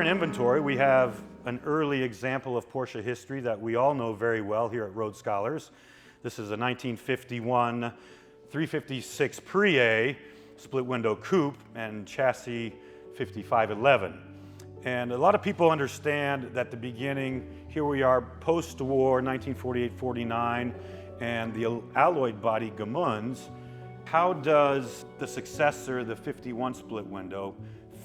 current inventory, we have an early example of Porsche history that we all know very well here at Road Scholars. This is a 1951 356 Pre-A split window coupe and chassis 5511. And a lot of people understand that the beginning, here we are post-war, 1948-49, and the alloyed body Gemunds. How does the successor, the 51 split window,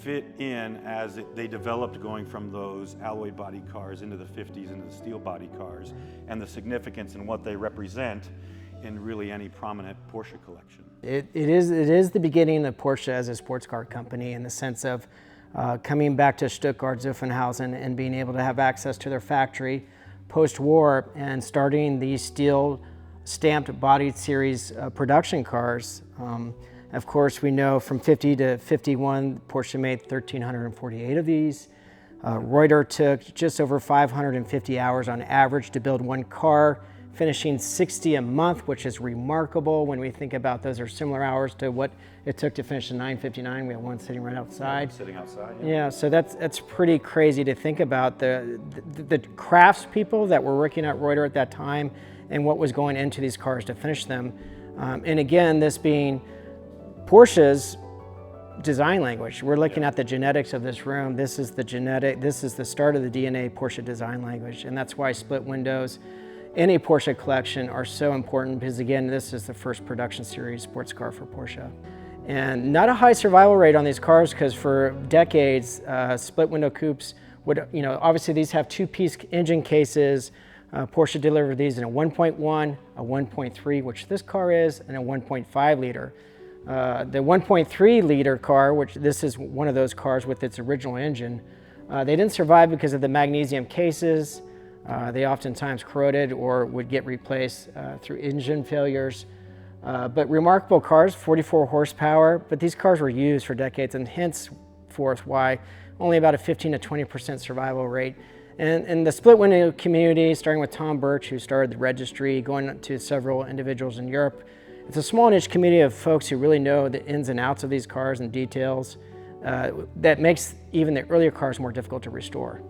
fit in as they developed going from those alloy body cars into the 50s into the steel body cars, and the significance and what they represent in really any prominent Porsche collection? It is the beginning of Porsche as a sports car company, in the sense of coming back to Stuttgart Zuffenhausen and being able to have access to their factory post-war and starting these steel stamped bodied series production cars. Of course, we know from 50 to 51, Porsche made 1,348 of these. Reutter took just over 550 hours on average to build one car, finishing 60 a month, which is remarkable when we think about those are similar hours to what it took to finish the 959. We have one sitting right outside. Sitting outside, yeah. So that's pretty crazy to think about the craftspeople that were working at Reutter at that time and what was going into these cars to finish them. And again, this being Porsche's design language. We're looking at the genetics of this room. This is the start of the DNA Porsche design language, and that's why split windows in a Porsche collection are so important, because again, this is the first production series sports car for Porsche. And not a high survival rate on these cars, because for decades, split window coupes would, obviously these have two-piece engine cases. Porsche delivered these in a 1.1, a 1.3, which this car is, and a 1.5 liter. The 1.3 liter car, which this is one of those cars with its original engine, they didn't survive because of the magnesium cases. They oftentimes corroded or would get replaced through engine failures. But remarkable cars, 44 horsepower, but these cars were used for decades, and henceforth why only about a 15 to 20% survival rate. And the split window community, starting with Tom Birch, who started the registry, going to several individuals in Europe, it's a small niche community of folks who really know the ins and outs of these cars and details that makes even the earlier cars more difficult to restore.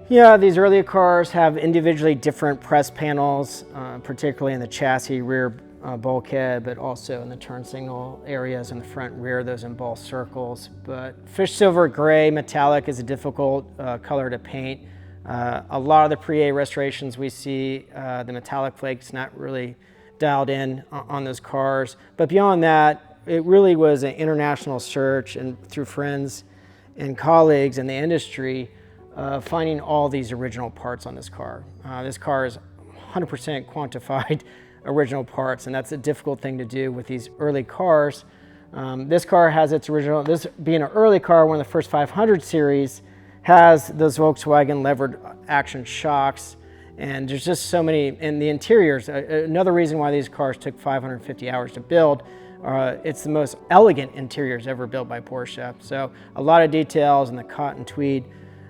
Yeah, these earlier cars have individually different press panels, particularly in the chassis rear bulkhead, but also in the turn signal areas in the front rear, those embossed circles. But fish silver gray metallic is a difficult color to paint. A lot of the Pre-A restorations we see, the metallic flakes not really dialed in on those cars. But beyond that, it really was an international search, and through friends and colleagues in the industry, finding all these original parts on this car. This car is 100% quantified original parts, and that's a difficult thing to do with these early cars. This car has its original, this being an early car, one of the first 500 series, has those Volkswagen levered action shocks, and there's just so many in the interiors. Another reason why these cars took 550 hours to build, it's the most elegant interiors ever built by Porsche. So a lot of details in the cotton tweed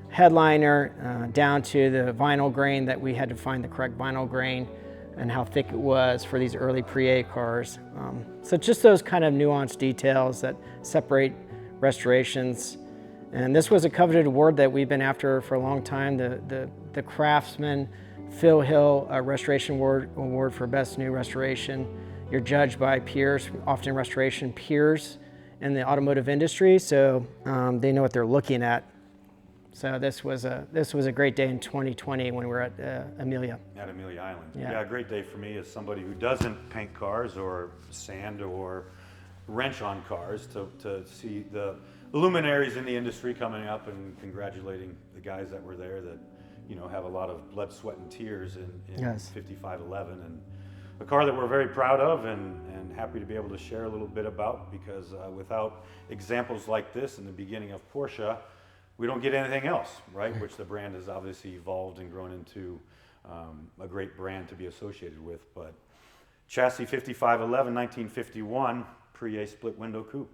headliner, down to the vinyl grain that we had to find the correct vinyl grain and how thick it was for these early Pre-A cars. So just those kind of nuanced details that separate restorations. And this was a coveted award that we've been after for a long time, the Craftsman Phil Hill Restoration Award for Best New Restoration. You're judged by peers, often restoration peers in the automotive industry, so they know what they're looking at. So this was a great day in 2020 when we were at Amelia. At Amelia Island. Yeah, a great day for me as somebody who doesn't paint cars or sand or wrench on cars to see the luminaries in the industry coming up and congratulating the guys that were there that have a lot of blood, sweat, and tears in Yes. 5511, and a car that we're very proud of and happy to be able to share a little bit about, because without examples like this in the beginning of Porsche, we don't get anything else, right? Which the brand has obviously evolved and grown into a great brand to be associated with. But chassis 5511, 1951, Pre-A split window coupe.